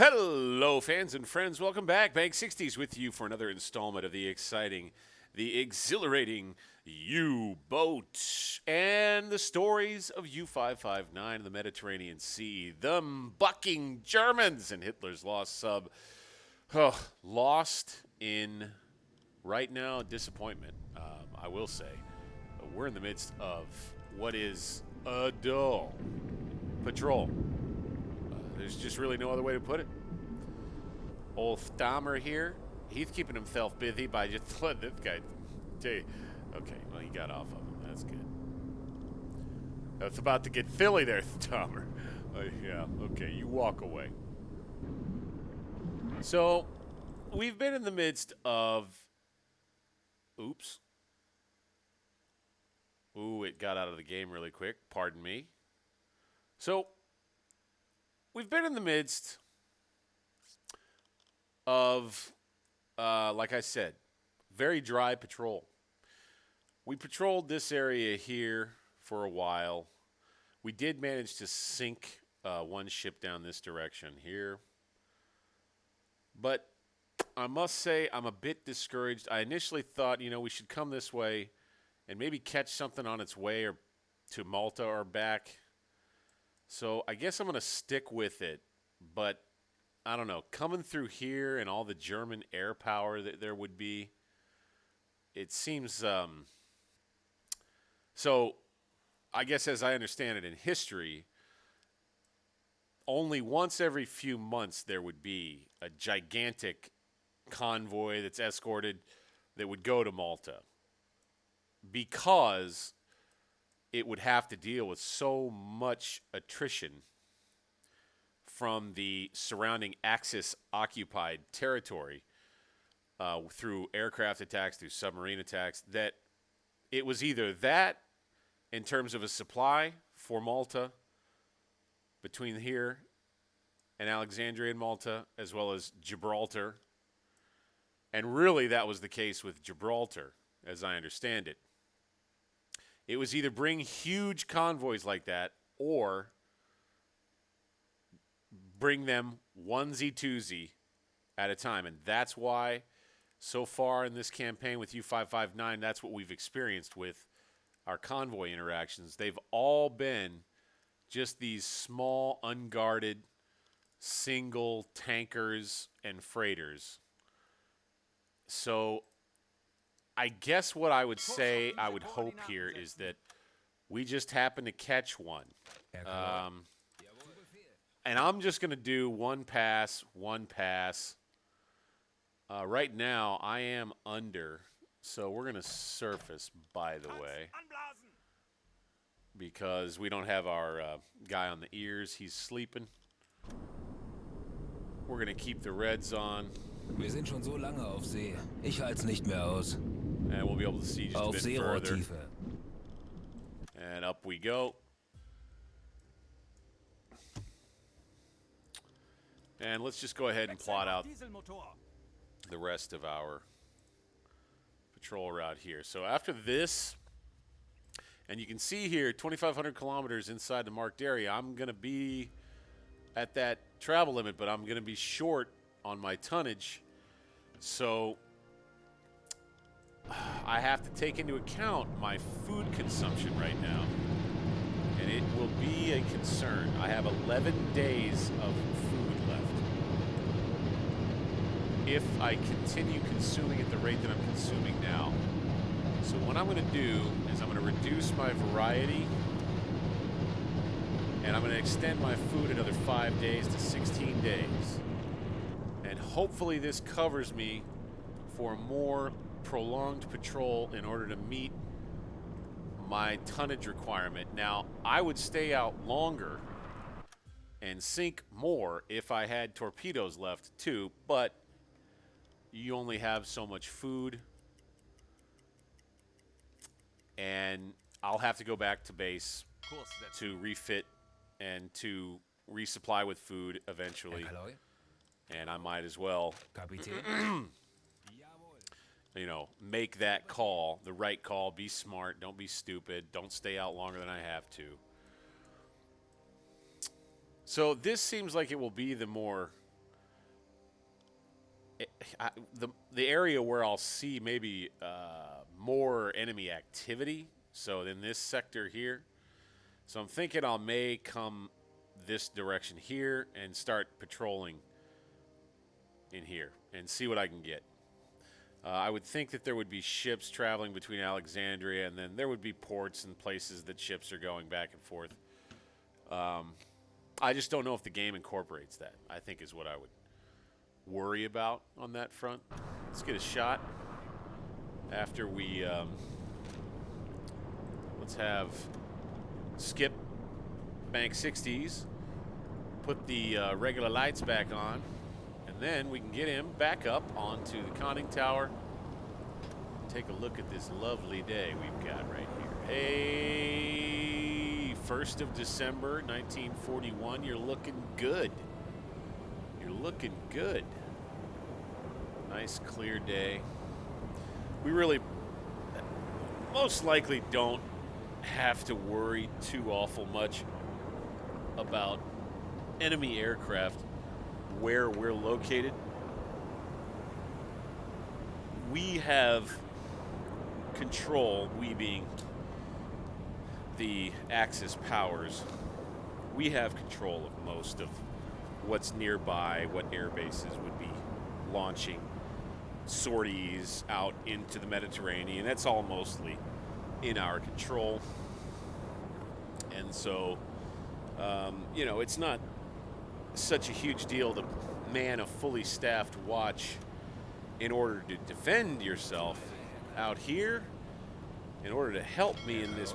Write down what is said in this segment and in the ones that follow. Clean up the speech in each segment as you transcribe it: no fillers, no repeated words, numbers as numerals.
Hello, fans and friends. Welcome back. Bank 60s with you for another installment of the exciting, the exhilarating U-Boat and the stories of U-559 in the Mediterranean Sea, the bucking Germans and Hitler's lost sub. Lost in, right now, disappointment. I will say, we're in the midst of what is a dull patrol. There's just really no other way to put it. Old Dahmer here, he's keeping himself busy by just letting this guy tell you. Okay, well, he got off of him. That's good. That's about to get Philly there, Dahmer. Yeah, okay, you walk away. So, we've been in the midst of. Oops. Ooh, it got out of the game really quick. Pardon me. So, we've been in the midst of, like I said, very dry patrol. We patrolled this area here for a while. We did manage to sink one ship down this direction here. But I must say I'm a bit discouraged. I initially thought, we should come this way and maybe catch something on its way or to Malta or back. So I guess I'm going to stick with it, but I don't know. Coming through here and all the German air power that there would be, it seems so I guess as I understand it in history, only once every few months there would be a gigantic convoy that's escorted that would go to Malta because it would have to deal with so much attrition from the surrounding Axis-occupied territory through aircraft attacks, through submarine attacks, that it was either that in terms of a supply for Malta between here and Alexandria and Malta, as well as Gibraltar. And really that was the case with Gibraltar, as I understand it. It was either bring huge convoys like that or bring them onesie-twosie at a time. And that's why so far in this campaign with U-559, that's what we've experienced with our convoy interactions. They've all been just these small, unguarded, single tankers and freighters. So I guess what I would say, I would hope here is that we just happen to catch one. And I'm just going to do one pass. Right now, I am under, so we're going to surface, by the way, because we don't have our guy on the ears. He's sleeping. We're going to keep the reds on. Wir sind schon so lange auf See. Ich halte es nicht mehr aus. And we'll be able to see just Auf a bit further. Seerohrtiefe. And up we go. And let's just go ahead and plot out the rest of our patrol route here. So after this, and you can see here, 2,500 kilometers inside the marked area, I'm going to be at that travel limit, but I'm going to be short on my tonnage. So I have to take into account my food consumption right now, and it will be a concern. I have 11 days of food left. If I continue consuming at the rate that I'm consuming now. So what I'm going to do is I'm going to reduce my variety, and I'm going to extend my food another 5 days to 16 days. And hopefully this covers me for a more prolonged patrol in order to meet my tonnage requirement. Now, I would stay out longer and sink more if I had torpedoes left too, but you only have so much food, and I'll have to go back to base to refit and to resupply with food eventually. And I might as well, make that call, the right call. Be smart. Don't be stupid. Don't stay out longer than I have to. So this seems like it will be the more the area where I'll see maybe more enemy activity. So in this sector here. So I'm thinking I may come this direction here and start patrolling in here and see what I can get. I would think that there would be ships traveling between Alexandria, and then there would be ports and places that ships are going back and forth. I just don't know if the game incorporates that, I think is what I would worry about on that front. Let's get a shot after we let's have Skip bank 60s, put the regular lights back on, and then we can get him back up onto the conning tower. Take a look at this lovely day we've got right here. Hey, 1st of December 1941, you're looking good. You're looking good. Nice clear day. We really most likely don't have to worry too awful much about enemy aircraft where we're located. We have control, we being the Axis powers, we have control of most of what's nearby, what air bases would be launching sorties out into the Mediterranean. That's all mostly in our control. And so, you know, it's not such a huge deal to man a fully staffed watch in order to defend yourself. Out here, in order to help me in this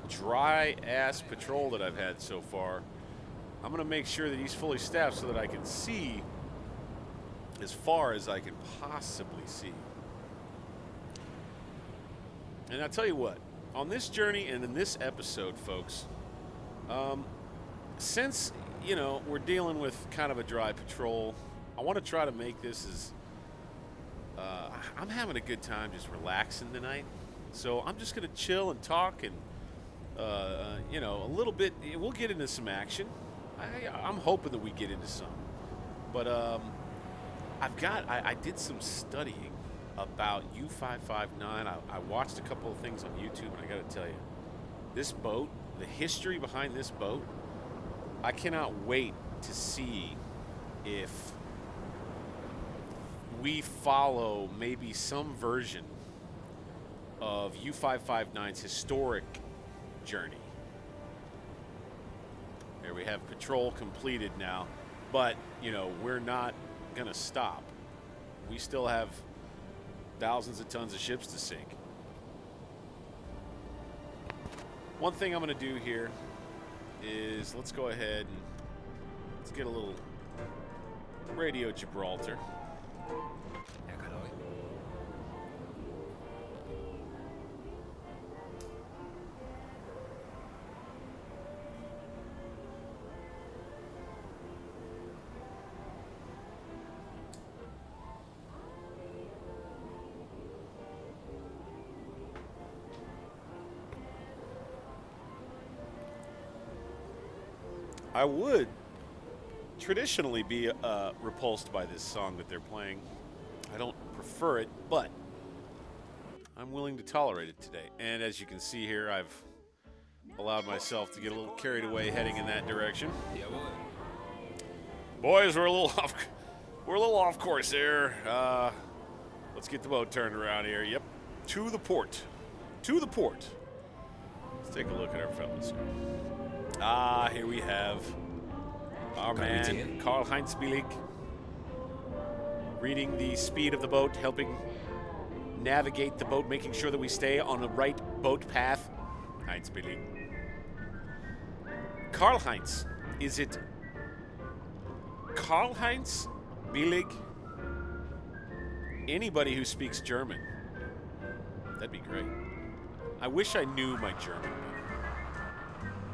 dry-ass patrol that I've had so far, I'm going to make sure that he's fully staffed so that I can see as far as I can possibly see. And I'll tell you what, on this journey and in this episode, folks, since, you know, we're dealing with kind of a dry patrol, I want to try to make this as, I'm having a good time just relaxing tonight. So I'm just going to chill and talk and, you know, a little bit, we'll get into some action. I'm hoping that we get into some. But I did some studying about U-559. I watched a couple of things on YouTube, and I got to tell you, this boat, the history behind this boat, I cannot wait to see if we follow maybe some version of U-559's historic journey. There we have patrol completed now, but, you know, we're not going to stop. We still have thousands of tons of ships to sink. One thing I'm going to do here is let's go ahead and let's get a little Radio Gibraltar. I would traditionally be repulsed by this song that they're playing. I don't prefer it, but I'm willing to tolerate it today. And as you can see here, I've allowed myself to get a little carried away heading in that direction. Boys, we're a little off course here. Let's get the boat turned around here. Yep, to the port. To the port. Let's take a look at our fellas. Here we have our man, Karl-Heinz Billig, reading the speed of the boat, helping navigate the boat, making sure that we stay on the right boat path. Heinz Billig. Karl-Heinz, is it Karl-Heinz Billig? Anybody who speaks German, that'd be great. I wish I knew my German.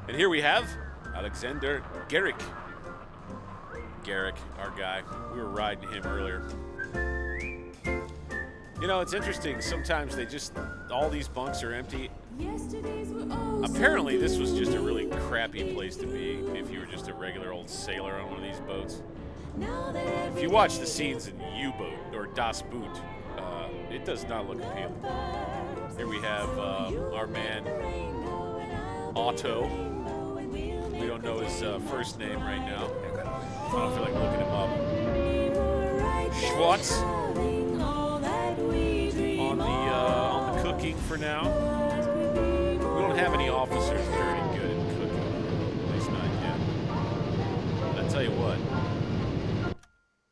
And here we have Alexander Garrick. Garrick, our guy. We were riding him earlier. You know, it's interesting. Sometimes all these bunks are empty. Apparently, this was just a really crappy place to be if you were just a regular old sailor on one of these boats. If you watch the scenes in U-Boat or Das Boot, it does not look appealing. Here we have our man Otto. We don't know his first name right now. I don't feel like looking him up. Schwartz on the cooking for now. We don't have any officers that are any good at cooking, at least not yet. But I tell you what,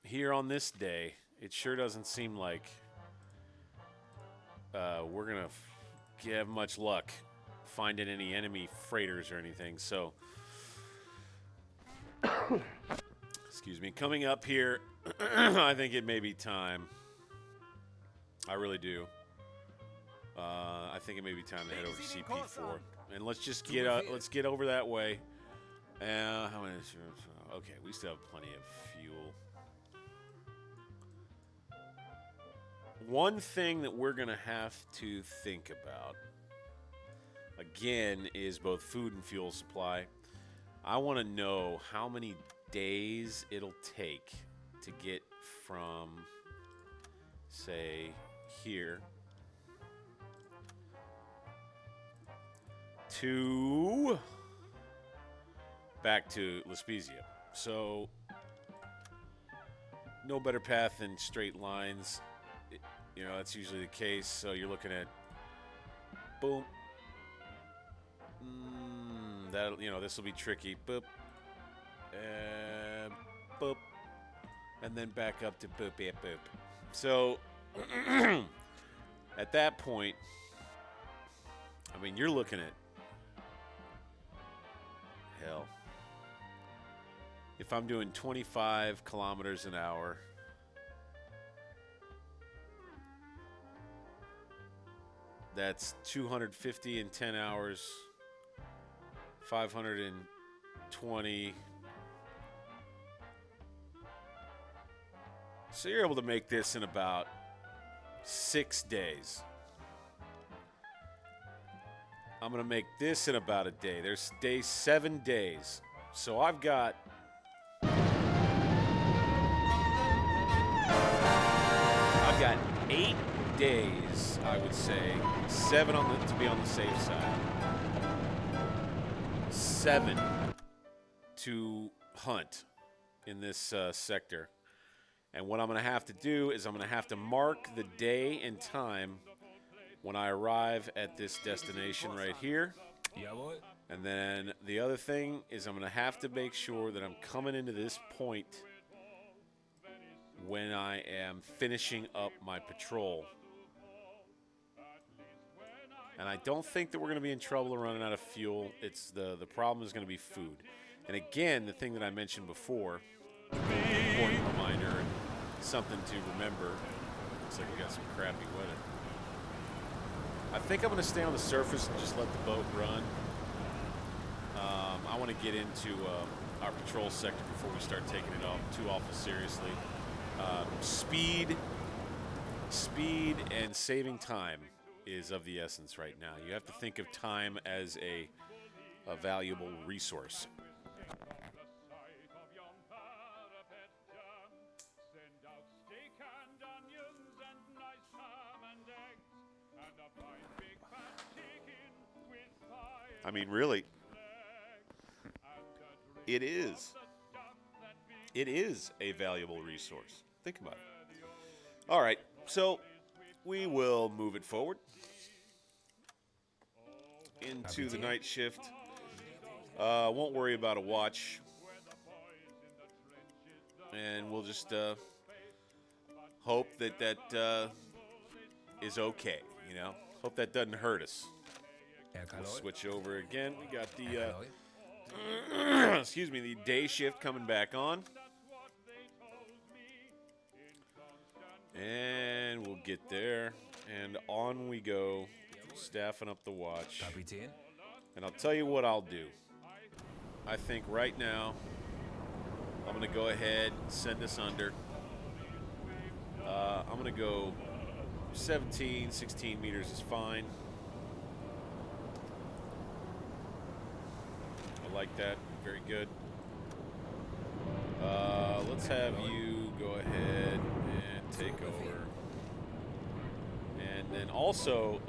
here on this day, it sure doesn't seem like we're gonna have much luck finding any enemy freighters or anything. So, excuse me. Coming up here, I think it may be time. I really do. I think it may be time to head over to CP4, and let's just get over that way. How many? Okay, we still have plenty of fuel. One thing that we're gonna have to think about again is both food and fuel supply. I want to know how many days it'll take to get from, say, here to back to La Spezia. So no better path than straight lines. You know, that's usually the case. So you're looking at boom. That, you know, this will be tricky. Boop. Boop. And then back up to boop, boop, boop. So at that point, I mean, you're looking at hell. If I'm doing 25 kilometers an hour, that's 250 in 10 hours, 520. So you're able to make this in about 6 days. I'm going to make this in about a day. There's 7 days. So I've got 8 days, I would say. 7 to be on the safe side. 7 to hunt in this sector. And what I'm going to have to do is I'm going to have to mark the day and time when I arrive at this destination right here. And then the other thing is I'm going to have to make sure that I'm coming into this point when I am finishing up my patrol. And I don't think that we're going to be in trouble running out of fuel. It's the problem is going to be food. And again, the thing that I mentioned before, important reminder, and something to remember. Looks like we got some crappy weather. I think I'm going to stay on the surface and just let the boat run. I want to get into our patrol sector before we start taking it too awful seriously. Speed and saving time is of the essence right now. You have to think of time as a valuable resource. I mean, really, it is a valuable resource. Think about it. All right, so we will move it forward into the night shift. Won't worry about a watch, and we'll just hope that is okay. You know, hope that doesn't hurt us. We'll switch over again. We got the excuse me, the day shift coming back on. And we'll get there. And on we go, staffing up the watch. And I'll tell you what I'll do. I think right now, I'm going to go ahead and send us under. I'm going to go 17, 16 meters is fine. I like that. Very good. Let's have you go and also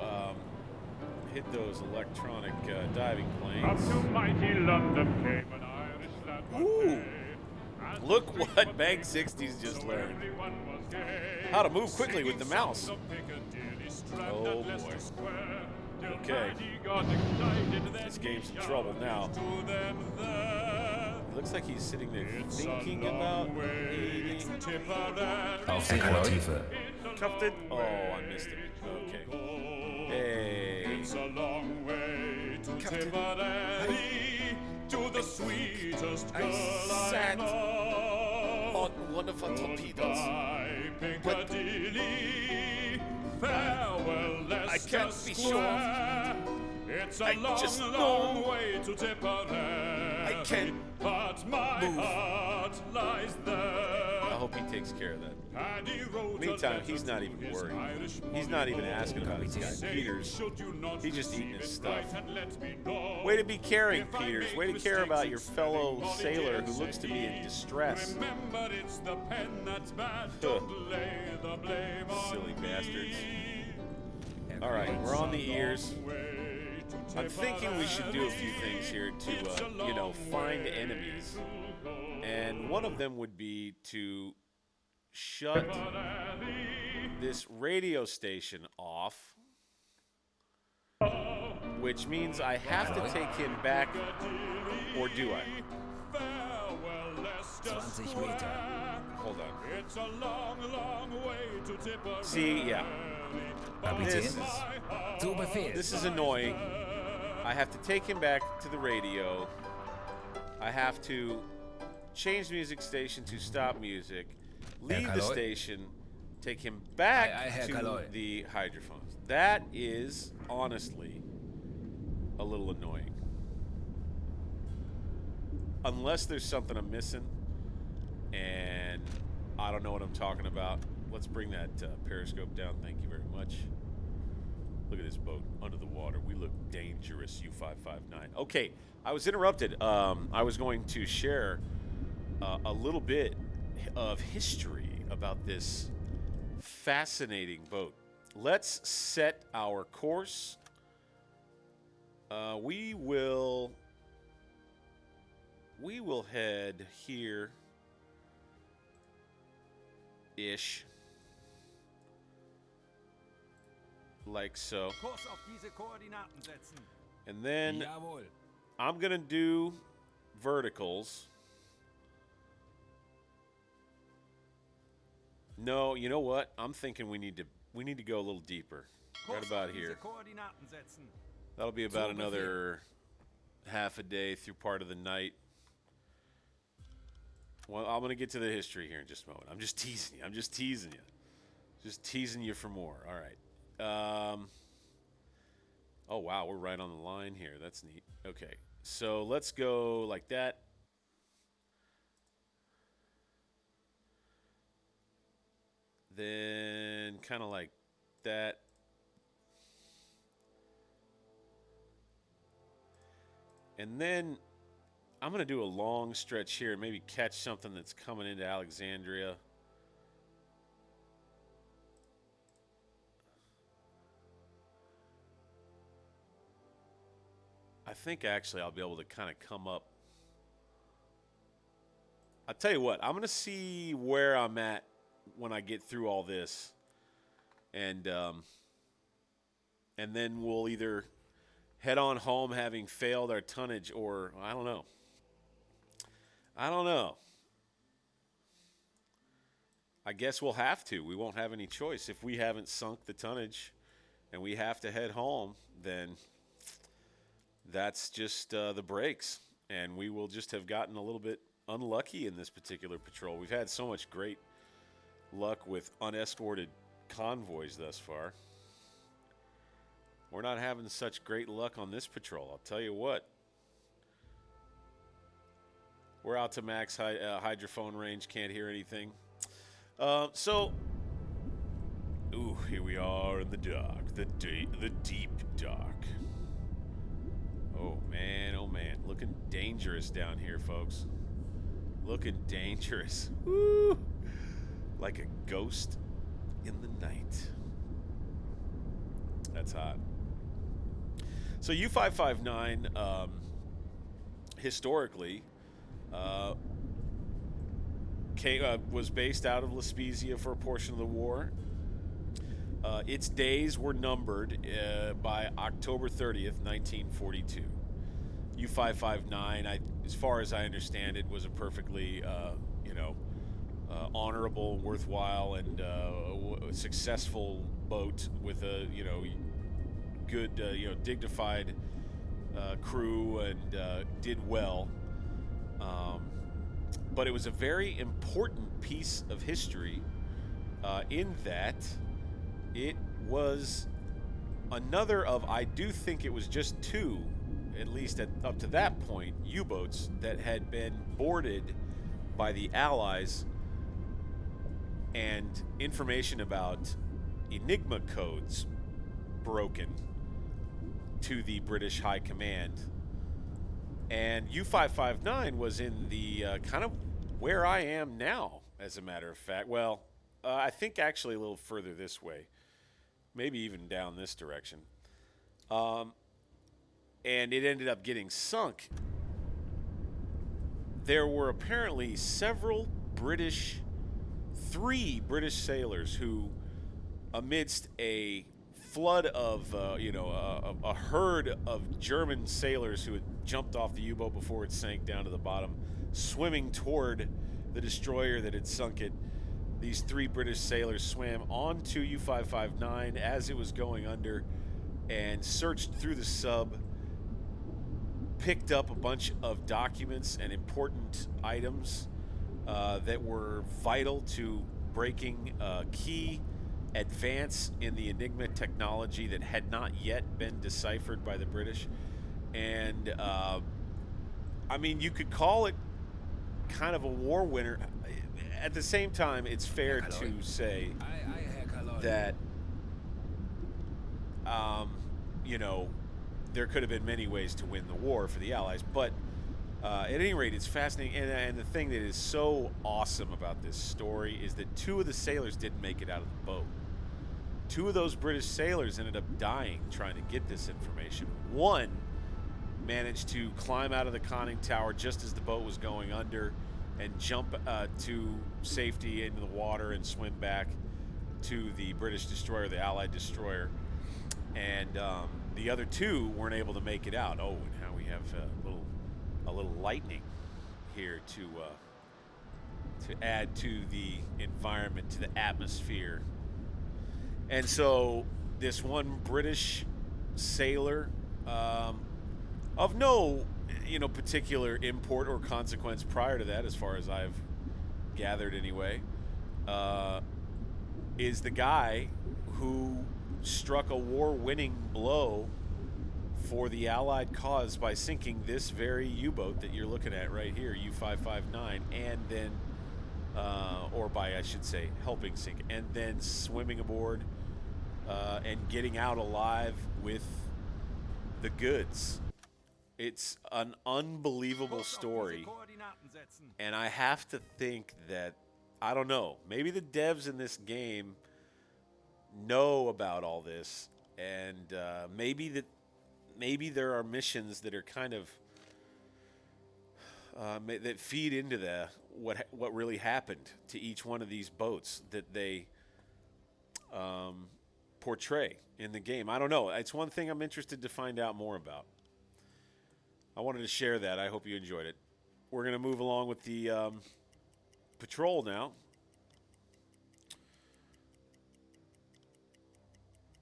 hit those electronic diving Up planes. to mighty London came an Irish lad one Ooh. day. And Look the streets what were Bang paved, 60's just so learned. everyone was gay. How to move quickly with the Singing mouse. songs of Piccadilly, Strand, Oh, and Leicester boy. Square, till Okay. mighty got excited, then This game's in he trouble now. shouted to them there. It looks like he's sitting there It's thinking a long about way eating. to Tipperary. Aufseherohrtiefe. Captain. Oh, I missed it. Okay. Hey. It's a long way to Captain. Tipperary, to the sweetest I girl I sat know. on one of our torpedoes. By Piccadilly, farewell Leicester can't be sure. Square. It's a I just long, know long way to Tipperary. I can't but my move. heart lies there. I hope he takes care of that. And he wrote Meantime, a letter he's not to even his worried. Irish He's not even money asking about his guy. saying, Peters, should you not he's just eating receive his it, stuff. write and let me know. Way to be caring, If I Peters. make Way to care mistakes about in your spelling fellow what it sailor is, who looks to be in indeed. distress. Remember, it's the pen that's bad. Don't lay the blame on Silly me. bastards. All right, we're on the ears. I'm thinking we should do a few things here to, you know, find enemies. And one of them would be to shut this radio station off, which means I have to take him back, or do I? 20 Meter. Hold on. It's a long, long way to Tipperary. See, yeah. This Kapitän. is, Zu Befehl. this is annoying. I have to take him back to the radio. I have to change music station to stop music, leave the Kaloi? station, take him back Aye, Herr to Kaloi. the hydrophones. That is honestly a little annoying. Unless there's something I'm missing and I don't know what I'm talking about. Let's bring that periscope down. Thank you very much. Look at this boat under the water. We look dangerous, U-559. Okay, I was interrupted. I was going to share a little bit of history about this fascinating boat. Let's set our course. We will head here-ish. Like so. Kurs auf diese Koordinaten setzen. And then Jawohl. I'm going to do verticals. No, you know what? I'm thinking we need to go a little deeper. Right Kurs about auf diese here. Koordinaten setzen. That'll be about Super another half a day through part of the night. Well, I'm going to get to the history here in just a moment. I'm just teasing you. Just teasing you for more. All right. Oh, wow. We're right on the line here. That's neat. Okay. So let's go like that. Then kind of like that. And then I'm going to do a long stretch here and maybe catch something that's coming into Alexandria. I think actually I'll be able to kind of come up. I'll tell you what, I'm going to see where I'm at when I get through all this. And then we'll either head on home having failed our tonnage, or I don't know. I guess we'll have to. We won't have any choice. If we haven't sunk the tonnage and we have to head home, then that's just the breaks. And we will just have gotten a little bit unlucky in this particular patrol. We've had so much great luck with unescorted convoys thus far. We're not having such great luck on this patrol, I'll tell you what. We're out to max hydrophone range, can't hear anything. So, here we are in the dark, the deep dark. Oh man, looking dangerous down here, folks. Looking dangerous. Woo! Like a ghost in the night. That's hot. So U-559, historically, was based out of La Spezia for a portion of the war. Its days were numbered by October 30th, 1942. U-559, as far as I understand it, was a perfectly, honorable, worthwhile, and successful boat with a, good, dignified crew and did well. But it was a very important piece of history in that it was another of, I do think it was just two, at least up to that point, U-boats that had been boarded by the Allies, and information about Enigma codes broken to the British High Command. And U-559 was in the kind of where I am now, as a matter of fact. Well, I think actually a little further this way, maybe even down this direction. And it ended up getting sunk. There were apparently three British sailors who, amidst a flood of, a herd of German sailors who had jumped off the U-boat before it sank down to the bottom, swimming toward the destroyer that had sunk it. These three British sailors swam onto U-559 as it was going under and searched through the sub, picked up a bunch of documents and important items that were vital to breaking a key advance in the Enigma technology that had not yet been deciphered by the British. And, you could call it kind of a war winner. At the same time, it's fair to say that, there could have been many ways to win the war for the Allies. But at any rate, it's fascinating. And the thing that is so awesome about this story is that two of the sailors didn't make it out of the boat. Two of those British sailors ended up dying trying to get this information. One managed to climb out of the conning tower just as the boat was going under and jump to safety into the water and swim back to the British destroyer, the Allied destroyer. And the other two weren't able to make it out. Oh, and how we have a little lightning here to add to the environment, to the atmosphere. And so this one British sailor, of no particular import or consequence prior to that, as far as I've gathered anyway, is the guy who struck a war-winning blow for the Allied cause by sinking this very U-boat that you're looking at right here, U-559, and then, or by, I should say, helping sink, and then swimming aboard and getting out alive with the goods. It's an unbelievable story, and I have to think that, I don't know, maybe the devs in this game know about all this, and maybe there are missions that are kind of that feed into what really happened to each one of these boats that they portray in the game. I don't know. It's one thing I'm interested to find out more about. I wanted to share that. I hope you enjoyed it. We're going to move along with the patrol now.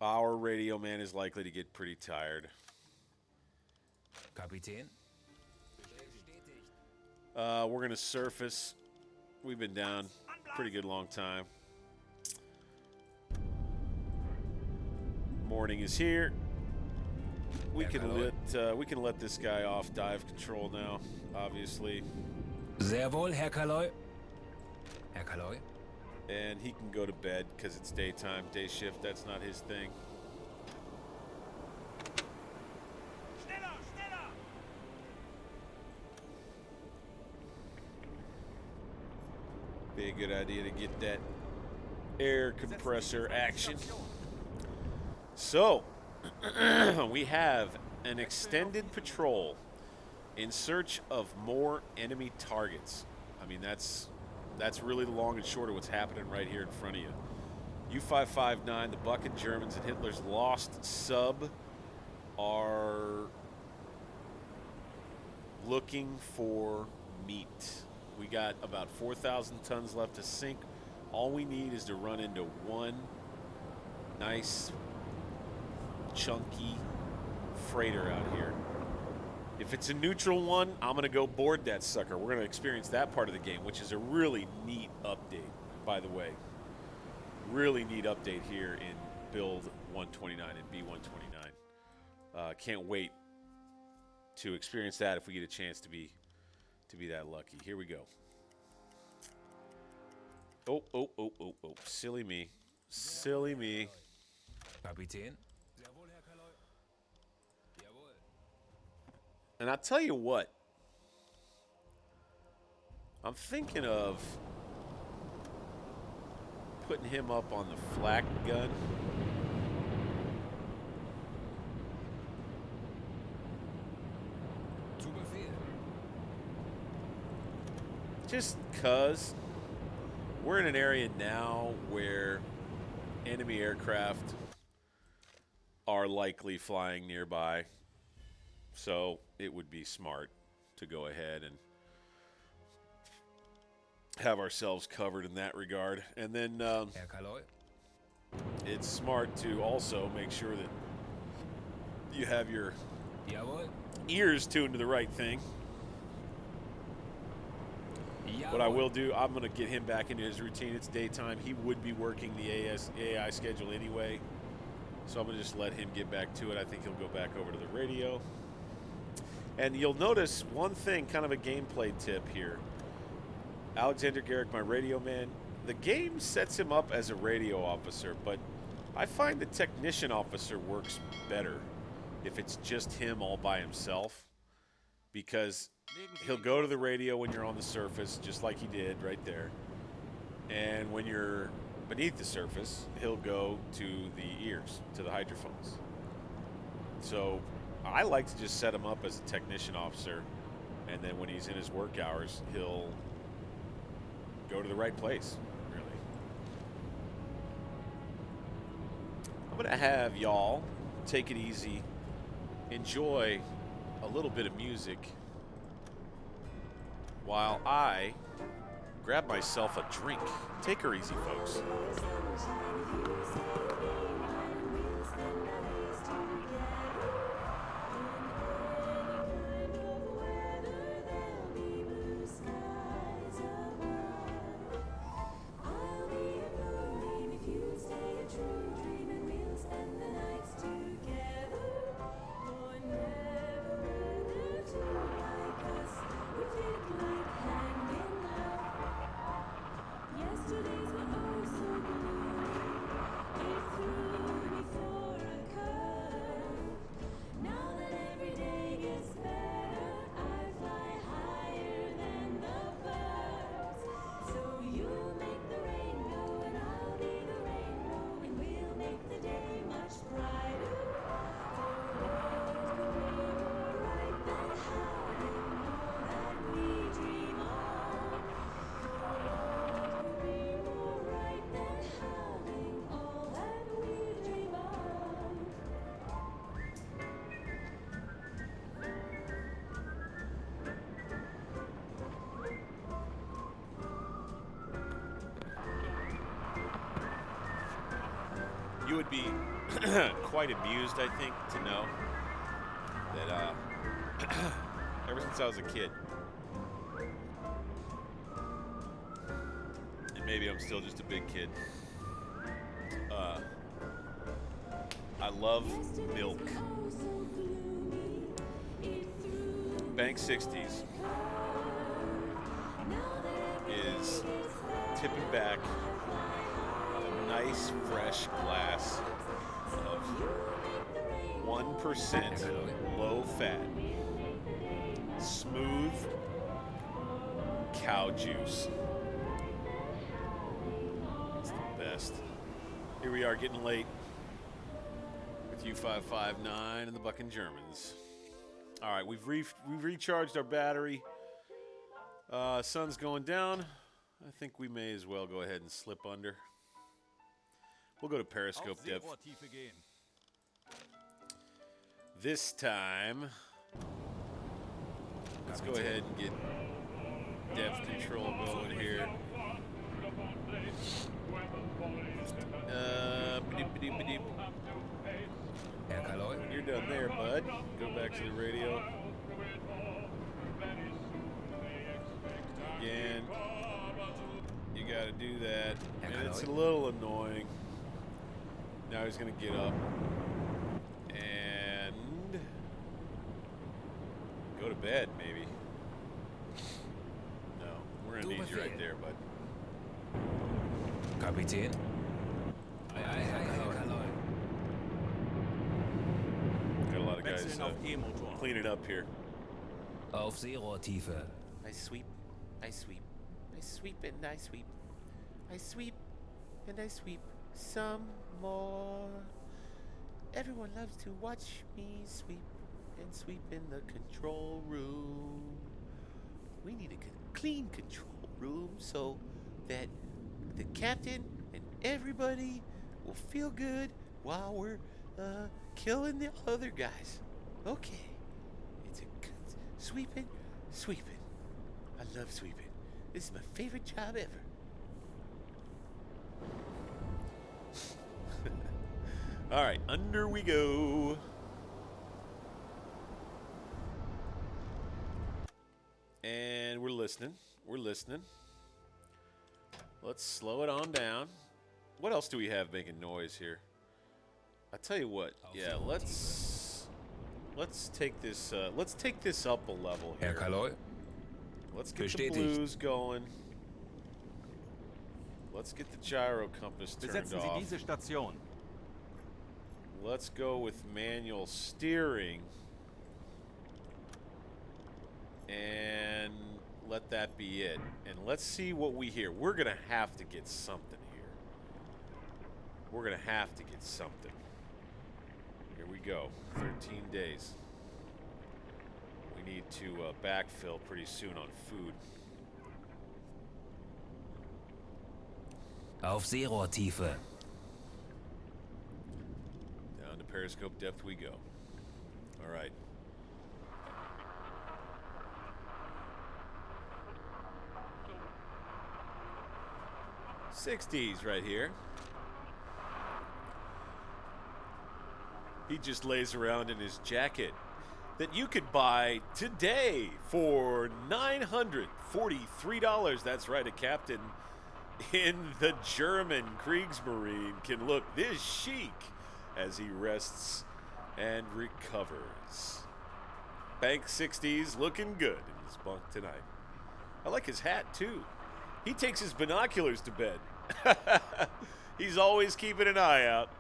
Our radio man is likely to get pretty tired. Kapitän? We're going to surface. We've been down a pretty good long time. Morning is here. We can let this guy off dive control now, obviously. Sehr wohl, Herr Kaloy. Herr Kaloy? And he can go to bed because it's daytime, day shift. That's not his thing. Schneller, schneller! Be a good idea to get that air compressor action. So, We have an extended patrol in search of more enemy targets. I mean, that's really the long and short of what's happening right here in front of you. U-559, the Bucking Germans, and Hitler's Lost sub are looking for meat. We got about 4,000 tons left to sink. All we need is to run into one nice, chunky freighter out here. If it's a neutral one, I'm going to go board that sucker. We're going to experience that part of the game, which is a really neat update, by the way. Really neat update here in Build 129 and B129. Can't wait to experience that if we get a chance to be that lucky. Here we go. Oh. Silly me. Silly me. Kapitän? Sehr wohl, Herr Kaloi. Jawohl. And I'll tell you what. I'm thinking of putting him up on the flak gun. Zu Befehl. Just because we're in an area now where enemy aircraft are likely flying nearby. So it would be smart to go ahead and have ourselves covered in that regard. And then Herr Kaloi. it's smart to also make sure that you have your Jawohl. ears tuned to the right thing. Jawohl. What I will do, I'm going to get him back into his routine. It's daytime. He would be working the AI schedule anyway. So I'm going to just let him get back to it. I think he'll go back over to the radio. And you'll notice one thing, kind of a gameplay tip here. Alexander Garrick, my radio man, the game sets him up as a radio officer, but I find the technician officer works better if it's just him all by himself, because he'll go to the radio when you're on the surface, just like he did right there. And when you're beneath the surface, he'll go to the ears, to the hydrophones. So I like to just set him up as a technician officer, and then when he's in his work hours, he'll go to the right place, really. I'm going to have y'all take it easy, enjoy a little bit of music, while I grab myself a drink. Take her easy, folks. You would be quite amused, I think, to know that ever since I was a kid, and maybe I'm still just a big kid, I love milk. Bank 60s is tipping back a nice fresh glass of 1% low fat, smooth cow juice. It's the best. Here we are getting late with U-559 and the Bucking Germans. All right, we've recharged our battery. Sun's going down. I think we may as well go ahead and slip under. We'll go to periscope depth. Seerohrtiefe gehen. This time, let's go ahead and get depth control going here. Beep. Herr Kaloy. You're done there, bud. Go back to the radio. Again, you got to do that. And it's a little annoying. Now he's going to get up and go to bed, maybe. No, we're going to need you right there, bud. Kapitän. Herr Kaloy. Got a lot of guys Wechseln auf E-Motor. cleaning up here. Auf Seerohrtiefe. I sweep, I sweep, I sweep and I sweep. I sweep and I sweep some more. Everyone loves to watch me sweep and sweep in the control room. We need a clean control room so that the captain and everybody will feel good while we're killing the other guys. Okay. It's a good sweeping. I love sweeping. This is my favorite job ever. All right, under we go. And we're listening. Let's slow it on down. What else do we have making noise here? I tell you what. Yeah, let's take this. Let's take this up a level Herr here. Kaloy. Let's get the Bestätigt. blues going. Let's get the gyro compass turned Besetzen Sie off. diese Station. Let's go with manual steering. And let that be it. And let's see what we hear. We're going to have to get something here. We're going to have to get something. Here we go. 13 days. We need to backfill pretty soon on food. Auf Seerohrtiefe. Down to periscope depth we go. All right. '60s right here. He just lays around in his jacket that you could buy today for $943. That's right, a captain in the German Kriegsmarine can look this chic as he rests and recovers. Bank 60s looking good in his bunk tonight. I like his hat too. He takes his binoculars to bed. He's always keeping an eye out.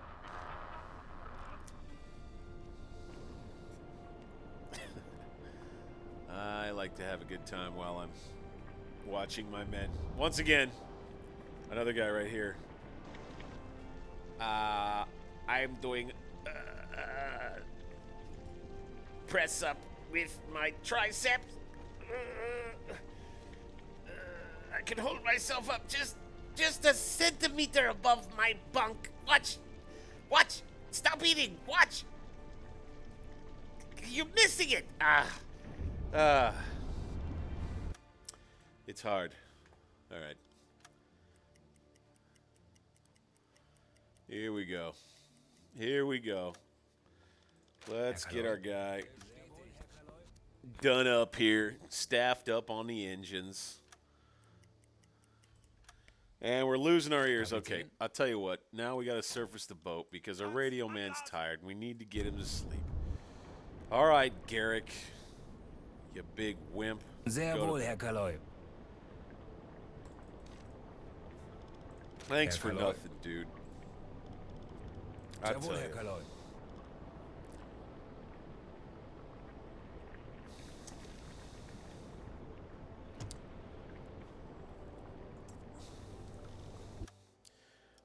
I like to have a good time while I'm watching my men. Once again, another guy right here. I'm doing press up with my triceps. I can hold myself up just a centimeter above my bunk. Watch. Stop eating. Watch. You're missing it. It's hard. All right. Here we go. Let's get our guy done up here, staffed up on the engines. And we're losing our ears. Okay, I'll tell you what. Now we got to surface the boat because our radio man's tired. We need to get him to sleep. All right, Garrick. You big wimp. Sehr Go to- wohl, Herr Kaloy. Thanks Herr for Kaloy. nothing, dude. I Sehr wohl, tell Herr you. Kaloy.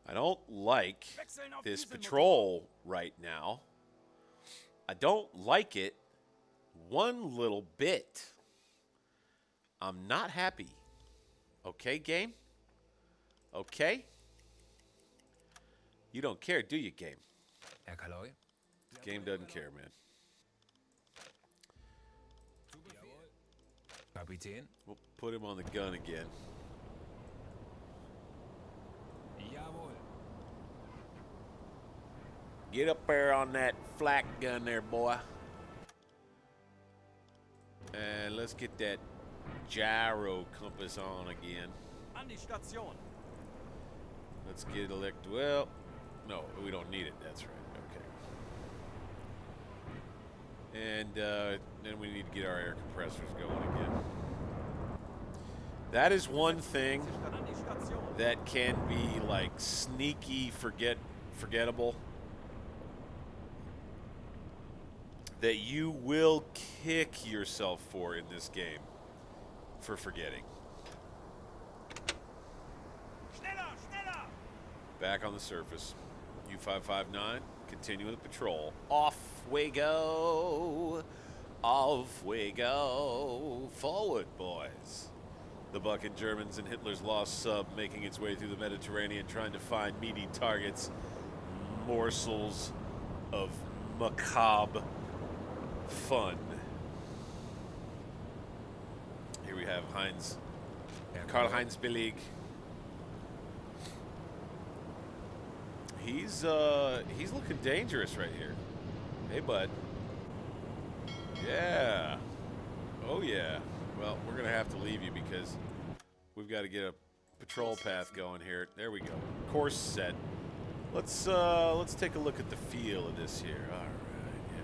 I don't like Wechseln auf this Dieselmotor. patrol right now. I don't like it one little bit. I'm not happy. Okay, game? Okay? You don't care, do you, game? Herr Kaloi? Game doesn't care, man. Kapitän? We'll put him on the gun again. Jawohl. Get up there on that flak gun there, boy. And let's get that gyro compass on again. An die Station. Let's get well, no, we don't need it. That's right. Okay. And then we need to get our air compressors going again. That is one thing An die Station. that can be like sneaky forgettable. That you will kick yourself for in this game for forgetting. Schneller, schneller. Back on the surface. U-559, continuing the patrol. Off we go. Off we go. Forward, boys. The bucking Germans and Hitler's lost sub making its way through the Mediterranean trying to find meaty targets, morsels of macabre fun. Here we have Karl-Heinz Billig. He's looking dangerous right here. Hey, bud. Yeah. Oh, yeah. Well, we're going to have to leave you because we've got to get a patrol path going here. There we go. Course set. Let's take a look at the feel of this here. All right. Yeah.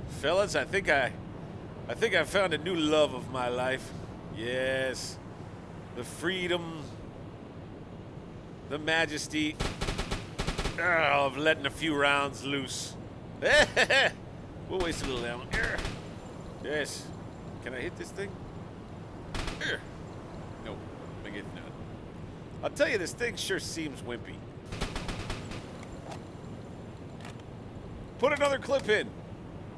Fellas, I think I found a new love of my life. Yes. The freedom, the majesty of letting a few rounds loose. We'll waste a little ammo. Yes. Can I hit this thing? No, I get none. I'll tell you, this thing sure seems wimpy. Put another clip in.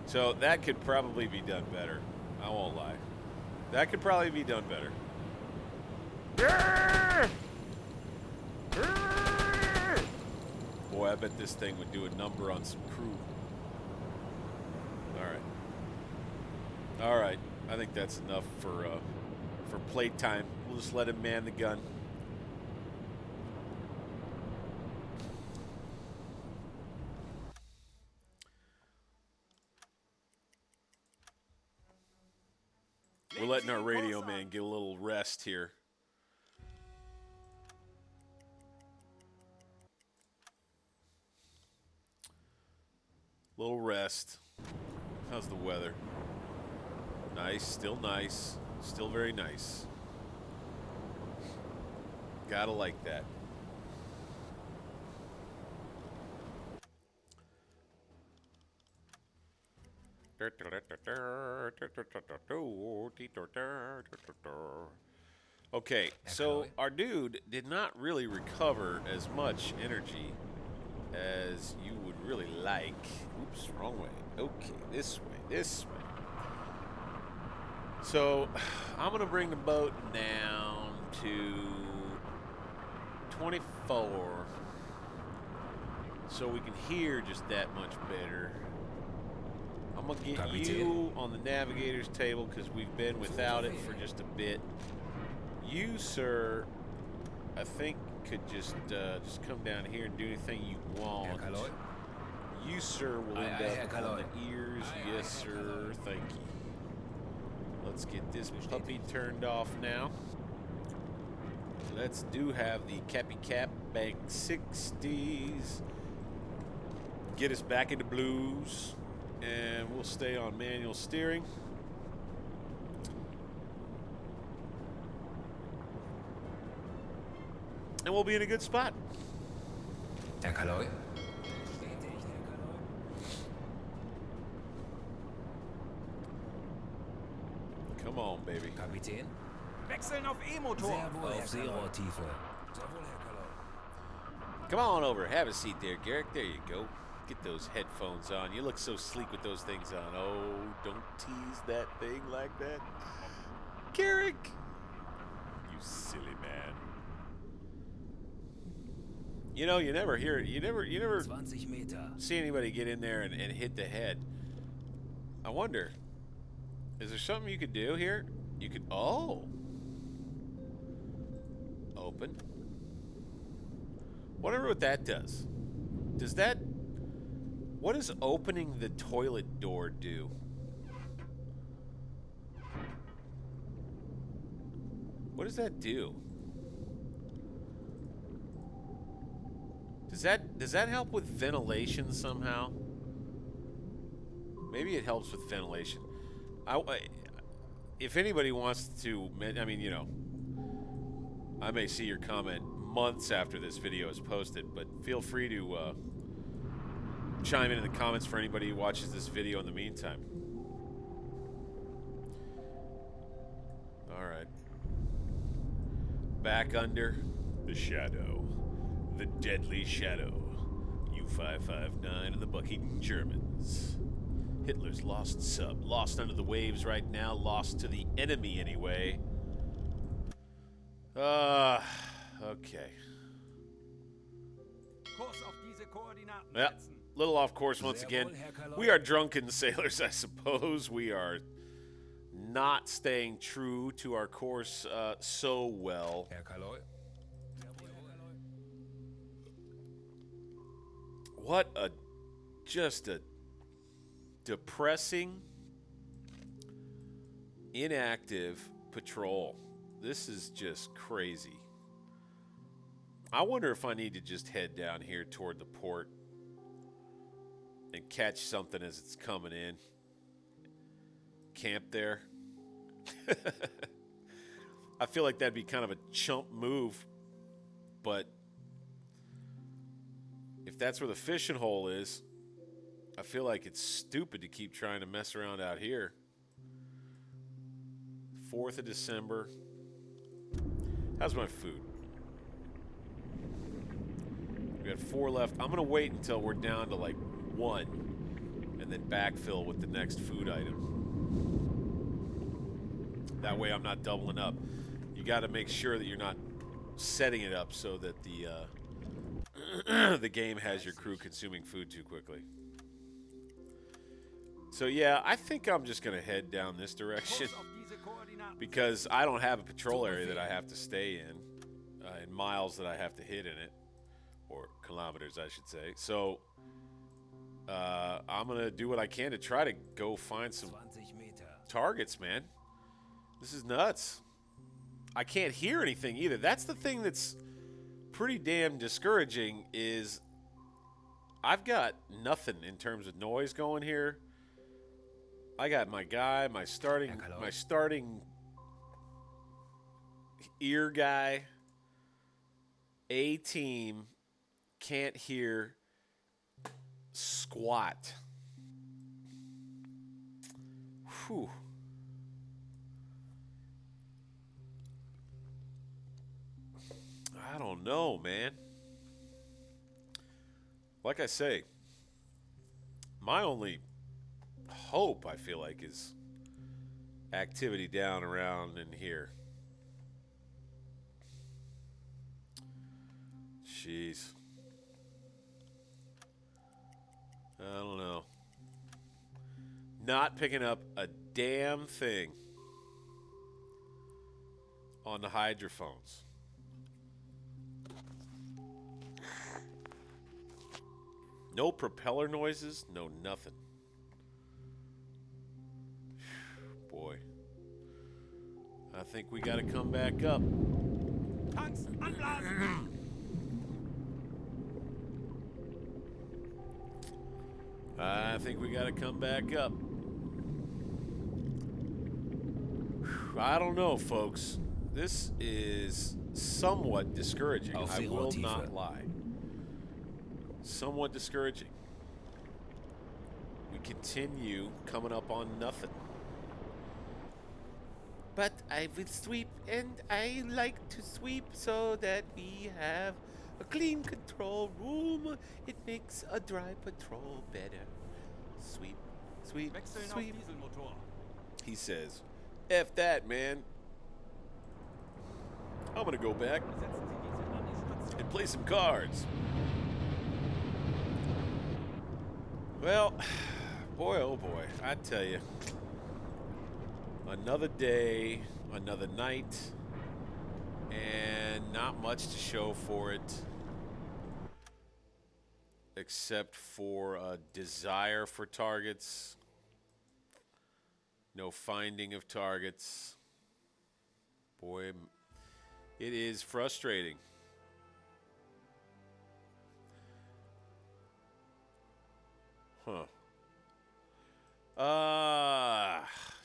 So that could probably be done better. I won't lie. That could probably be done better. Boy, I bet this thing would do a number on some crew. All right. I think that's enough for playtime. We'll just let him man the gun. We're letting our radio man get a little rest here. Little rest. How's the weather? Nice, still very nice. Gotta like that. Okay, so our dude did not really recover as much energy as you would really like. Oops, wrong way. Okay, this way. So I'm gonna bring the boat down to 24 so we can hear just that much better. I'm gonna get you on the navigator's table because we've been without it for just a bit. You, sir, I think could just come down here and do anything you want. You, sir, will end up on the ears. Yes, sir. Thank you. Let's get this puppy turned off now. Let's have the Cappy Cap Bank 60s. Get us back into blues. And we'll stay on manual steering. And we'll be in a good spot. Herr Kaloi? Come on, baby. Kapitän? Wechseln auf E-Motor. Sehr wohl, Auf Seerohrtiefe. Sehr wohl, Herr Kaloi. Come on over. Have a seat there, Garrick. There you go. Get those headphones on. You look so sleek with those things on. Oh, don't tease that thing like that. Carrick! You silly man. You know, you never hear it. You never 20 Meter. see anybody get in there and hit the head. I wonder, is there something you could do here? You could, oh. Open. Wonder what that does. Does that, what does opening the toilet door do? What does that do? Does that help with ventilation somehow? Maybe it helps with ventilation. If anybody wants to, I mean, you know, I may see your comment months after this video is posted, but feel free to chime in the comments for anybody who watches this video in the meantime. All right. Back under the shadow. The deadly shadow. U-559 and the bucking Germans. Hitler's lost sub. Lost under the waves right now. Lost to the enemy anyway. Okay. Kurs auf diese Koordinaten Yeah, setzen. little off course once again. We are drunken sailors, I suppose. We are not staying true to our course so well. Herr Kaloi. What a just a depressing, inactive patrol. This is just crazy. I wonder if I need to just head down here toward the port and catch something as it's coming in. Camp there. I feel like that'd be kind of a chump move, but if that's where the fishing hole is, I feel like it's stupid to keep trying to mess around out here. 4th of December. How's my food? We got 4 left. I'm going to wait until we're down to like 1 and then backfill with the next food item. That way I'm not doubling up. You got to make sure that you're not setting it up so that the the game has your crew consuming food too quickly. So yeah, I think I'm just going to head down this direction Kurs auf diese Koordinaten. because I don't have a patrol area that I have to stay in, and miles that I have to hit in it, or kilometers, I should say. So I'm going to do what I can to try to go find some 20 Meter. targets, man. This is nuts. I can't hear anything either. That's the thing that's pretty damn discouraging is I've got nothing in terms of noise going here. I got my guy, my starting ear guy. A team can't hear squat. Whew. I don't know, man. Like I say, my only hope, I feel like, is activity down around in here. Jeez. I don't know. Not picking up a damn thing on the hydrophones. No propeller noises, no nothing. Boy. I think we got to come back up. Tanks anblasen. I think we got to come back up. I don't know, folks. This is somewhat discouraging. Auf I die will Rottiefe. not lie. Somewhat discouraging. We continue coming up on nothing. But I will sweep, and I like to sweep so that we have A clean control room. It makes a dry patrol better. Sweep, sweep, Wechseln auf sweep. Dieselmotor. He says, F that, man. I'm going to go back Setzen Sie Diesel an die Station. and play some cards. Well, boy, oh boy, I tell you. Another day, another night, and not much to show for it. Except for a desire for targets. No finding of targets. Boy, it is frustrating. Huh.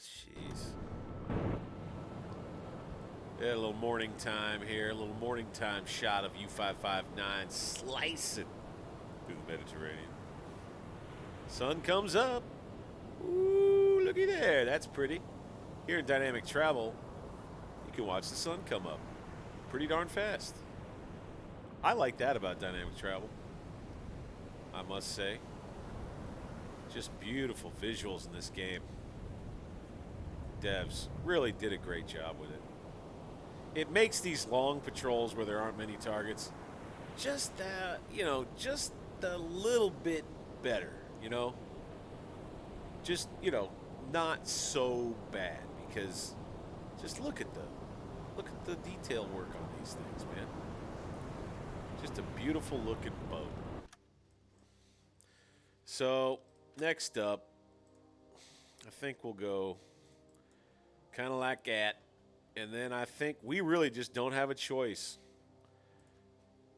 Jeez. Yeah, a little morning time here. A little morning time shot of U-559 slicing through the Mediterranean. Sun comes up. Ooh, looky there. That's pretty. Here in dynamic travel, you can watch the sun come up pretty darn fast. I like that about dynamic travel, I must say. Just beautiful visuals in this game. Devs really did a great job with it. It makes these long patrols where there aren't many targets just that, just a little bit better, Just, not so bad, because just look at the detail work on these things, man. Just a beautiful looking boat. So, next up, I think we'll go kind of like that. And then I think we really just don't have a choice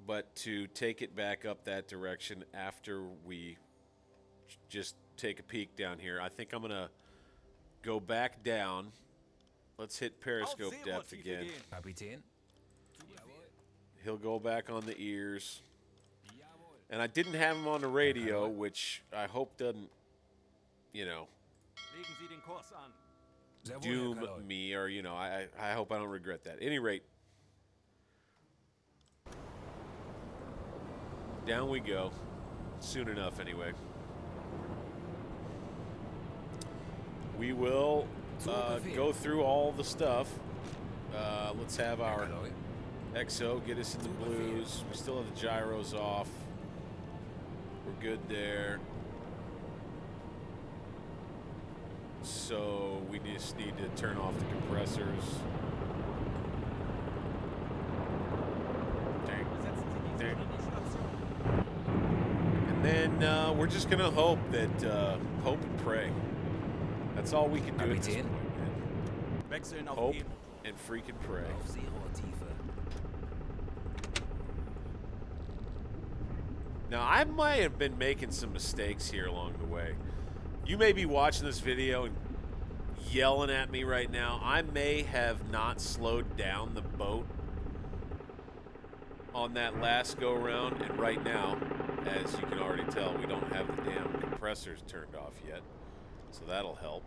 but to take it back up that direction after we just take a peek down here. I think I'm going to go back down. Let's hit periscope depth again. Kapitän? He'll go back on the ears. And I didn't have him on the radio, which I hope doesn't, Legen Sie den Kurs an. Sehr wohl, Herr doom Kaloy. me, or I hope I don't regret that. At any rate, down we go. Soon enough, anyway. We will go through all the stuff. Let's have our Kaloy. XO get us in the blues. We still have the gyros off. We're good there. So we just need to turn off the compressors. Dang. Setzen Sie Diesel Dang. an die Station. And then we're just gonna hope hope and pray. That's all we can do at this Kapitän? point, man. Wechseln auf Hope E-Motor. and freaking pray. Auf Seerohrtiefe. Now, I might have been making some mistakes here along the way. You may be watching this video and yelling at me right now. I may have not slowed down the boat on that last go-round, and right now, as you can already tell, we don't have the damn compressors turned off yet, so that'll help.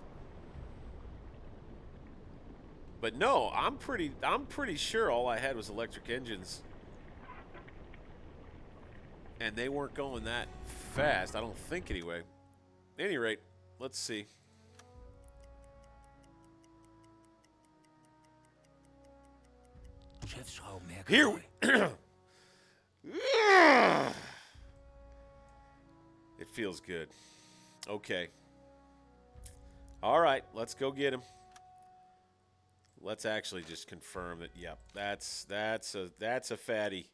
But no, I'm pretty sure all I had was electric engines. And they weren't going that fast, I don't think anyway. At any rate, let's see. Schiffsschrauben, Herr Here Kaloy. It feels good. Okay. All right, let's go get him. Let's actually just confirm that. Yep, that's a fatty.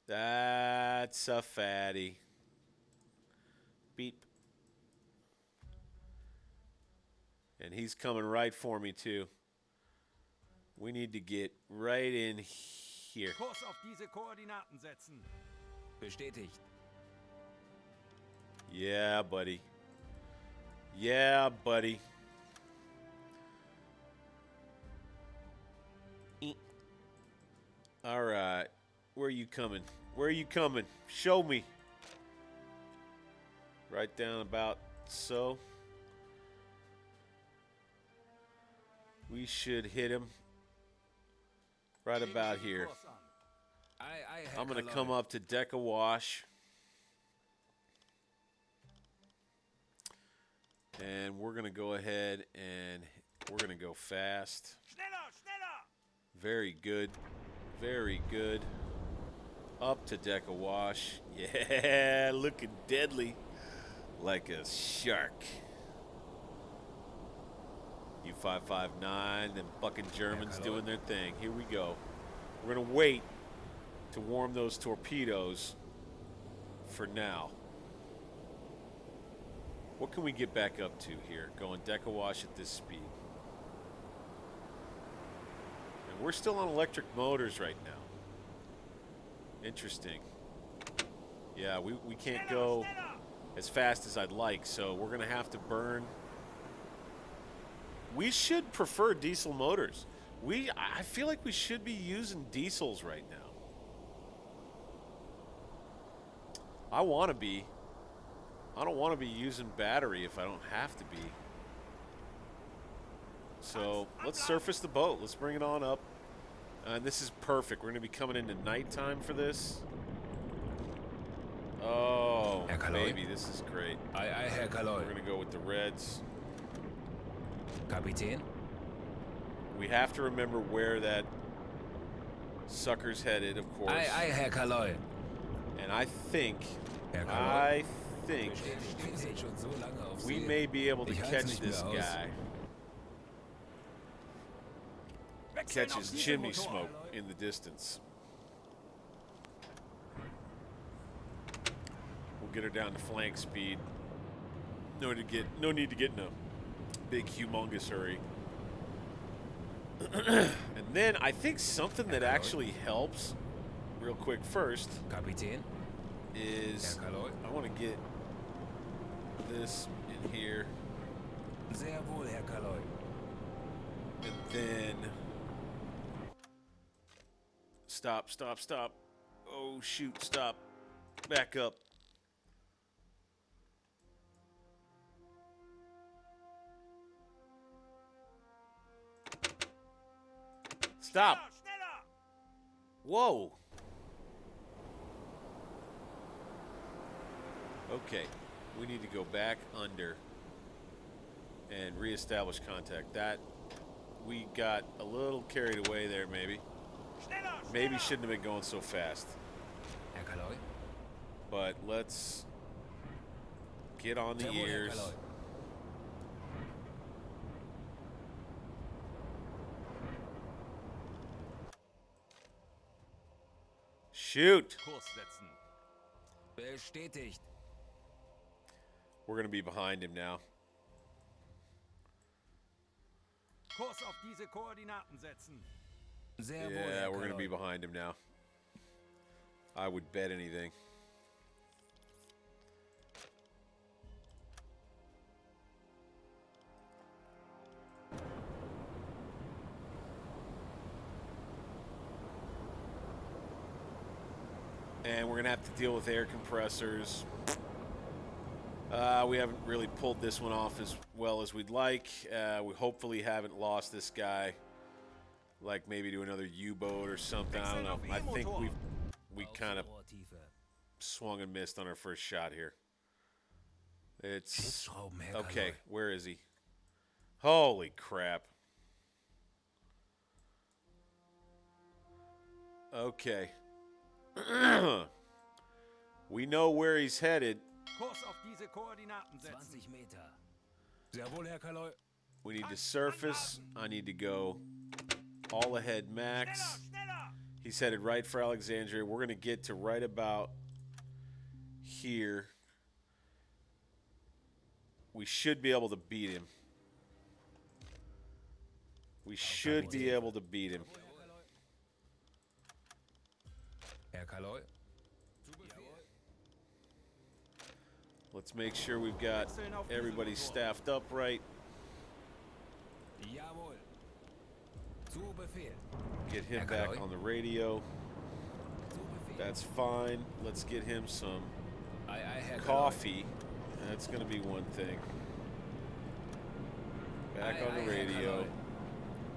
That's a fatty. Beep. And he's coming right for me too. We need to get right in here. Kurs auf diese Koordinaten setzen. Bestätigt. Yeah, buddy. Yeah, buddy. All right. Where are you coming? Where are you coming? Show me. Right down about so. We should hit him right Legen about Sie den here. Kurs Herr I'm going to Kaloi. come up to deck awash. And we're going to go ahead and we're going to go fast. Schneller, schneller! Very good. Very good. Up to deck awash. Yeah, looking deadly. Like a shark. U-559, them fucking Germans doing their thing. Here we go. We're going to wait to warm those torpedoes for now. What can we get back up to here? Going deck awash at this speed. And we're still on electric motors right now. Interesting. Yeah, we can't go as fast as I'd like, so we're going to have to burn. We should prefer diesel motors. I feel like we should be using diesels right now. I want to be. I don't want to be using battery if I don't have to be. So let's surface the boat. Let's bring it on up. And this is perfect. We're going to be coming into nighttime for this. Oh, Herr Kaloi. baby, this is great. Aye, aye, Herr Kaloi. We're going to go with the reds. Kapitän? We have to remember where that sucker's headed, of course. Aye, aye, Herr Kaloi. And I think Herr Kaloi. wir sind schon so lange auf we See. may be able to Ich halte catch nicht mehr this aus. guy. Wechseln Catch auf his Dieselmotor. chimney smoke in the distance. We'll get her down to flank speed. No need to get in a big, humongous hurry. And then I think something that actually helps, real quick first, Kapitän? is Herr Kaloi. I want to get this in here, Sehr wohl, Herr Kaloi. and then stop. Oh shoot! Stop. Back up. Stop. Schneller, schneller! Whoa. Okay, we need to go back under and reestablish contact. That we got a little carried away there, maybe. Schneller, Maybe schneller! shouldn't have been going so fast. Herr Kaloi? But let's get on the Sehr wohl, Herr ears. Kaloi. Shoot. Kurs setzen. Bestätigt. We're going to be behind him now. Kurs auf diese Koordinaten setzen. Sehr wohl, Yeah, Herr we're going to be Kaloi. behind him now. I would bet anything. And we're going to have to deal with air compressors. We haven't really pulled this one off as well as we'd like. We hopefully haven't lost this guy, like maybe to another U-boat or something. I don't know. I think we kind of Rohrtiefe. swung and missed on our first shot here. It's Schutzschrauben, Herr okay. Kaloi. Where is he? Holy crap. Okay. We know where he's headed. Kurs auf diese Koordinaten setzen. 20 Meter. Sehr wohl, Herr Kaloi. We need to surface. I need to go all ahead max. Schneller, schneller! He's headed right for Alexandria. We're going to get to right about here. We should be able to beat him. We should be able to beat him. Herr Kaloi. Let's make sure we've got everybody staffed up right. Jawohl. Zu Befehl. Get him Herr back Kaloi. on the radio. Zu Befehl. That's fine. Let's get him some Aye, aye, Herr Kaloi. coffee. That's going to be one thing. Back Aye, on the aye, Herr radio. Kaloi.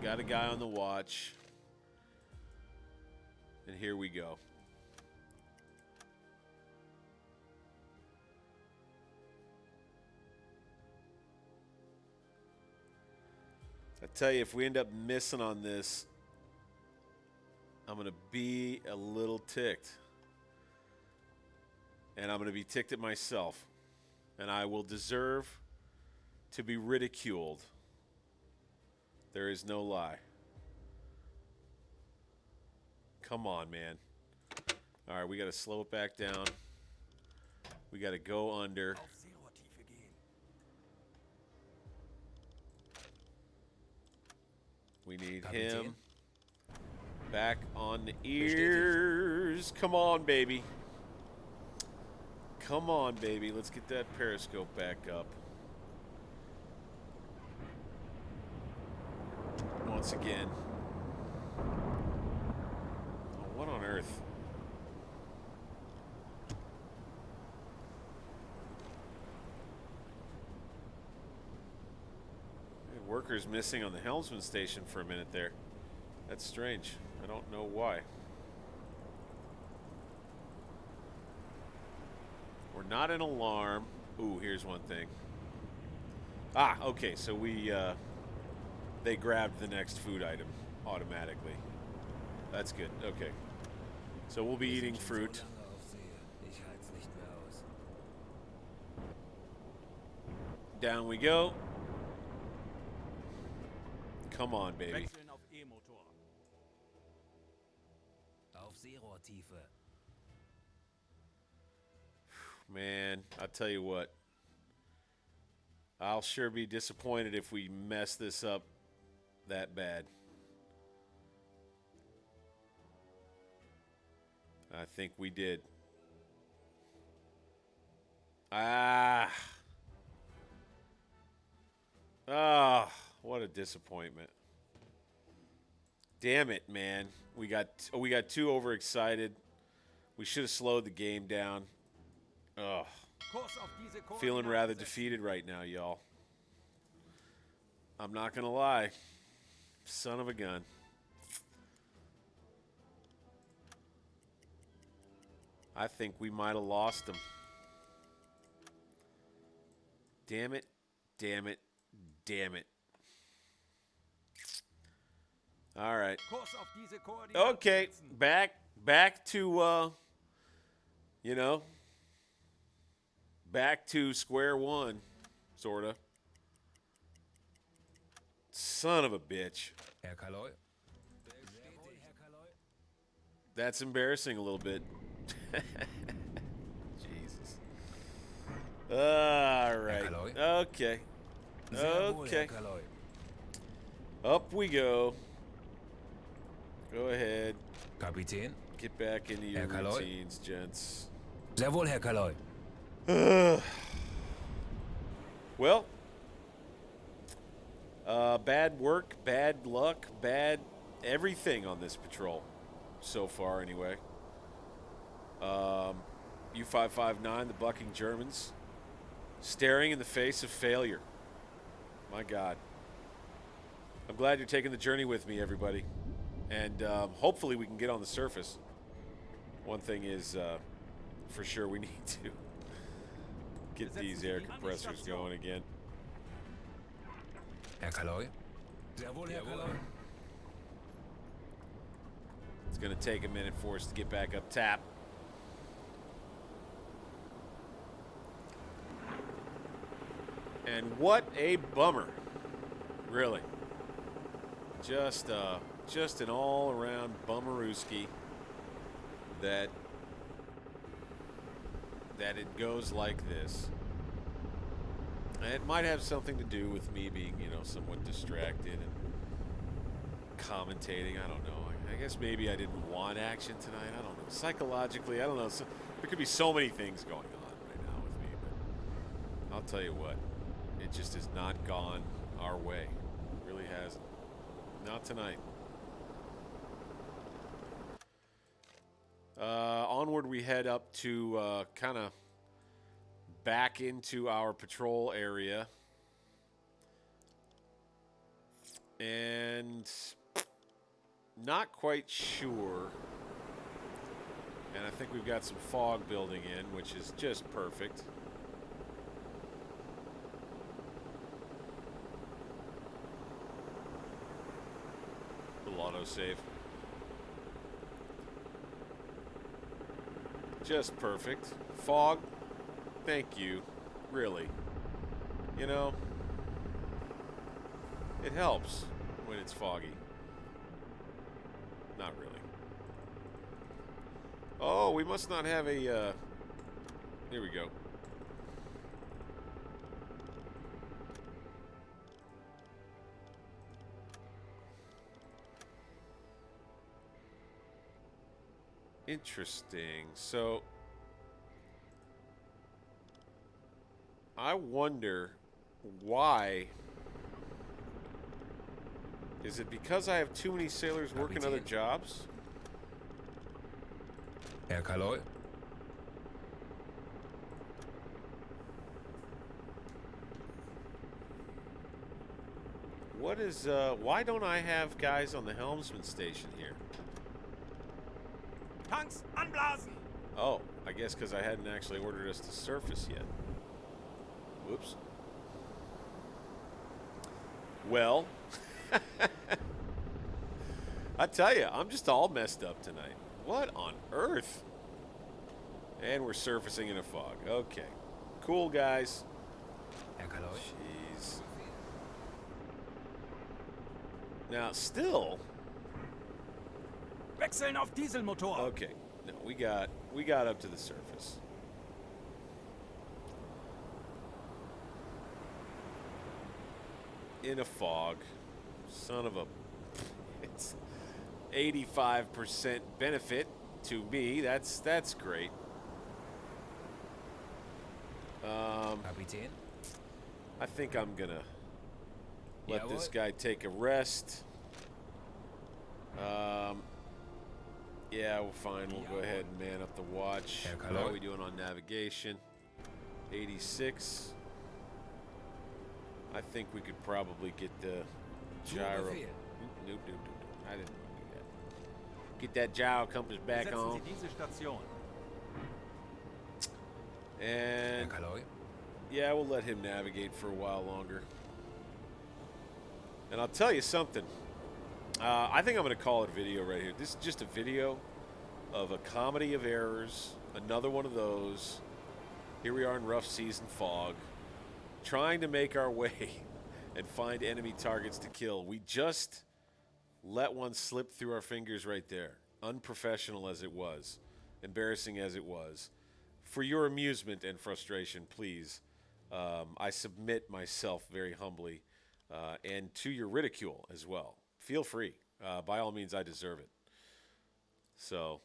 Got a guy on the watch. And here we go. tell you, if we end up missing on this, I'm going to be a little ticked. And I'm going to be ticked at myself. And I will deserve to be ridiculed. There is no lie. Come on, man. All right, we got to slow it back down. We got to go under. We need him back on the ears. Come on, baby. Come on, baby. Let's get that periscope back up. Once again. Oh, what on earth? Workers missing on the helmsman station for a minute there. That's strange. I don't know why. We're not an alarm. Ooh, here's one thing. Ah, okay, so they grabbed the next food item automatically. That's good. Okay. So we'll be eating fruit. Down we go. Come on, baby. Wechseln auf E-Motor. Auf Seerohrtiefe. Man, I'll tell you what. I'll sure be disappointed if we mess this up that bad. I think we did. Ah. Ah, what a disappointment. Damn it, man. We got too overexcited. We should have slowed the game down. Ugh. Kurs auf diese Feeling Koordinaten rather setzen. defeated right now, y'all. I'm not gonna lie. Son of a gun. I think we might have lost him. Damn it. Damn it. Damn it. All right. Kurs auf diese Koordinaten Okay. setzen. Back to back to square one, sorta. Son of a bitch. Herr Kaloi. Jawohl, Herr Kaloi. That's embarrassing a little bit. Jesus. All right. Kaloi. Okay. Sehr wohl, Herr Okay. Kaloi. Up we go. Go ahead. Kapitän. Get back into your Herr Kaloi. routines, gents. Sehr wohl, Herr Kaloi. Well, bad work, bad luck, bad everything on this patrol so far, anyway. U-559, the bucking Germans, staring in the face of failure. My God. I'm glad you're taking the journey with me, everybody. And hopefully we can get on the surface. One thing is, for sure, we need to get these air compressors going again. Herr Kaloi. Sehr wohl, Herr Kaloi. It's going to take a minute for us to get back up top. And what a bummer, really. Just an all-around bummerooski that it goes like this. And it might have something to do with me being, somewhat distracted and commentating. I don't know. I guess maybe I didn't want action tonight. I don't know. Psychologically, I don't know. So, there could be so many things going on right now with me. But I'll tell you what. It just has not gone our way. It really hasn't. Not tonight. Onward we head up to kind of back into our patrol area. And not quite sure. And I think we've got some fog building in, which is just perfect. autosave. Just perfect. Fog, thank you. Really. You know, it helps when it's foggy. Not really. Oh, we must not have a, here we go. Interesting. So, I wonder why. Is it because I have too many sailors working other jobs? Herr Kaloy? What is, why don't I have guys on the helmsman station here? Tanks anblasen! Oh, I guess because I hadn't actually ordered us to surface yet. Whoops. Well, I tell you, I'm just all messed up tonight. What on earth? And we're surfacing in a fog. Okay. Cool, guys. Herr Kaloy? Jeez. Now, still... Wechseln auf Dieselmotor! Okay. No, we got up to the surface. In a fog. Son of a... It's 85% benefit to me. That's great. Kapitän? I think I'm gonna let this Jawohl. guy take a rest. Yeah, well, fine. We'll go ahead and man up the watch. Herr How are Kaloy? we doing on navigation? 86. I think we could probably get the gyro. Befehl. Nope. I didn't want to do that. Get that gyro compass back Besetzen on. Sie diese Station. Herr And Kaloy? yeah, we'll let him navigate for a while longer. And I'll tell you something. I think I'm going to call it a video right here. This is just a video of a comedy of errors. Another one of those. Here we are in rough season fog, trying to make our way and find enemy targets to kill. We just let one slip through our fingers right there. Unprofessional as it was, embarrassing as it was. For your amusement and frustration, please, I submit myself very humbly, and to your ridicule as well. Feel free. By all means, I deserve it. So,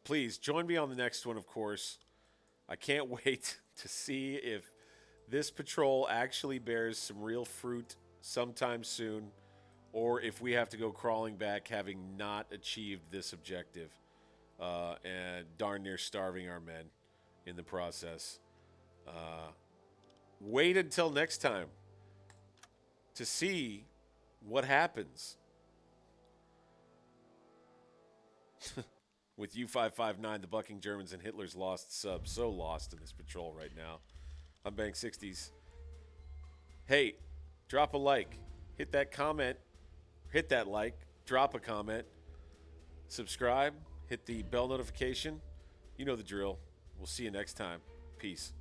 please join me on the next one, of course. I can't wait to see if this patrol actually bears some real fruit sometime soon, or if we have to go crawling back having not achieved this objective, and darn near starving our men in the process. Wait until next time to see what happens with U-559, the bucking Germans, and Hitler's lost sub. So lost in this patrol right now. I'm Bank 60s. Hey, drop a like. Hit that comment. Hit that like. Drop a comment. Subscribe. Hit the bell notification. You know the drill. We'll see you next time. Peace.